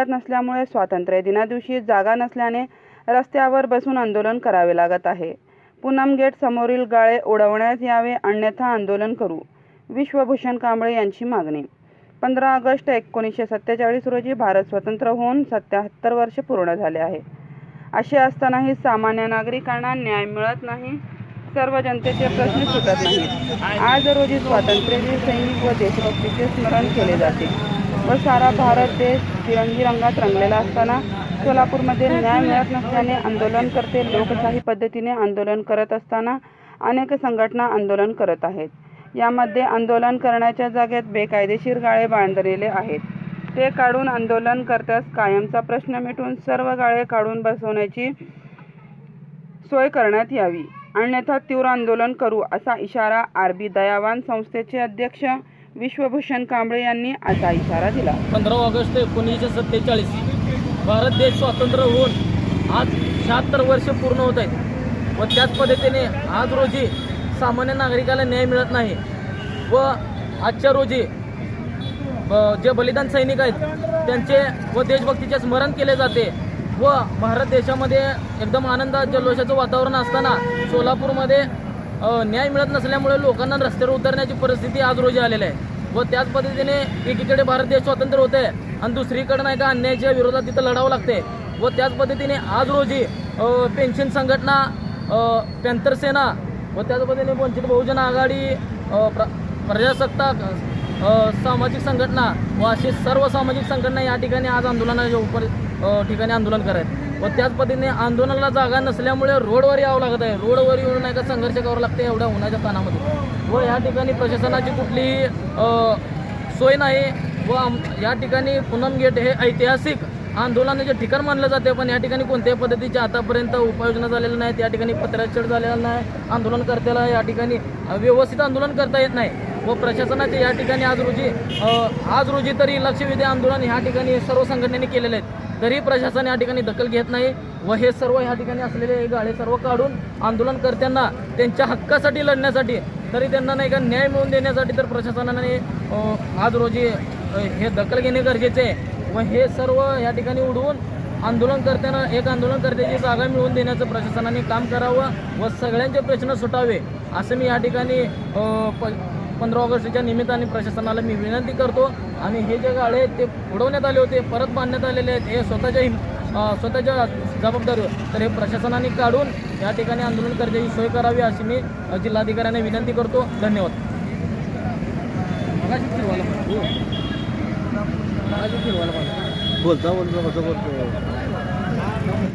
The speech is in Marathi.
मिळत नसल्यामुळे स्वातंत्र्य दिना दिवशी जागा नसल्याने रस्त्यावर बसून आंदोलन करावे लागत आहे। पूनम गेट समोरील गाळे उडवण्यात यावे अन्यथा आंदोलन करू, विश्वभूषण कांबळे यांची मागणी। 15 ऑगस्ट 1947 रोजी भारत स्वतंत्र होऊन 77 वर्ष पूर्ण झाले आहे। असे असतानाही सामान्य नागरिकांना न्याय मिळत नाही, सर्व जनतेचे प्रश्न सुटत नाहीत। आज रोजी स्वातंत्र्यवीर सैनिक व देशभक्तीचे स्मरण केले जाते व सारा भारत देश तिरंगी रंगात रंगलेला असताना सोलापूरमध्ये न्याय मिळत नसल्याने आंदोलनकर्ते लोकशाही पद्धतीने आंदोलन करत असताना अनेक संघटना आंदोलन करत आहेत। यामध्ये आंदोलन करण्याच्या जागेत बेकायदेशीर गाळे बांधलेले आहेत, ते काढून आंदोलनकर्त्यास कायमचा प्रश्न मिटून सर्व गाळे काढून बसवण्याची सोय करण्यात यावी, अन्यथा तीव्र आंदोलन करू असा इशारा आर.बी. दयावान संस्थेचे अध्यक्ष विश्वभूषण कांबळे यांनी असा इशारा दिला। 15 ऑगस्ट 1947 भारत देश स्वतंत्र होऊन आज 76 वर्ष पूर्ण होत आहेत व त्याच पद्धतीने आज रोजी सामान्य नागरिकाला न्याय मिळत नाही व आजच्या रोजी जे बलिदान सैनिक आहेत त्यांचे व देशभक्तीचे स्मरण केले जाते व भारत देशामध्ये एकदम आनंद जल्लोषाचं वातावरण असताना सोलापूरमध्ये न्याय मिळत नसल्यामुळे लोकांना रस्त्यावर उतरण्याची परिस्थिती आज रोजी आलेली आहे व त्याच पद्धतीने एकीकडे भारत देश स्वतंत्र होते आणि दुसरीकडे नाही का अन्यायाच्या विरोधात तिथं लढावं लागते व त्याच पद्धतीने आज रोजी पेन्शन संघटना, पॅंथर सेना व त्याच पद्धतीने वंचित बहुजन आघाडी, प्रजासत्ताक सामाजिक संघटना व असे सर्व सामाजिक संघटना या ठिकाणी आज आंदोलनाच्या ठिकाणी आंदोलन करत व त्याच पद्धतीने आंदोलनाला जागा नसल्यामुळे रोडवर यावं लागत आहे। रोडवर येऊन नाही का संघर्ष करावं लागते एवढ्या उन्हाच्या ताणामध्ये व या ठिकाणी प्रशासनाची कुठलीही सोय नाही व या ठिकाणी पूनम गेट हे ऐतिहासिक आंदोलनाचे ठिकाण मानलं जाते, पण या ठिकाणी कोणत्याही पद्धतीची आतापर्यंत उपाययोजना झालेल्या नाहीत। या ठिकाणी पत्राछेड झालेला नाही, आंदोलनकर्त्याला या ठिकाणी व्यवस्थित आंदोलन करता येत नाही व प्रशासनाचे या ठिकाणी आज रोजी तरी लक्षवेधी आंदोलन ह्या ठिकाणी सर्व संघटनांनी केलेले आहेत, तरी प्रशासन या ठिकाणी दखल घेत नाही व हे सर्व ह्या ठिकाणी असलेले गाळे सर्व काढून आंदोलनकर्त्यांना त्यांच्या हक्कासाठी लढण्यासाठी, तरी त्यांना नाही का न्याय मिळवून देण्यासाठी तर प्रशासनाने आज रोजी हे दखल घेणे गरजेचे आहे व हे सर्व या ठिकाणी उडवून आंदोलनकर्त्यांना एक आंदोलनकर्त्याची जागा मिळवून देण्याचं प्रशासनाने काम करावं व सगळ्यांचे प्रश्न सुटावे असं मी या ठिकाणी 15 ऑगस्टच्या निमित्ताने प्रशासनाला मी विनंती करतो। आणि हे जे गाळे आहेत ते उडवण्यात आले होते, परत बांधण्यात आलेले आहेत, हे स्वतःच्या जबाबदारीवर, तर हे प्रशासनाने काढून या ठिकाणी आंदोलनकर्त्याची सोय करावी अशी मी जिल्हाधिकाऱ्यांना विनंती करतो। धन्यवाद। बोलता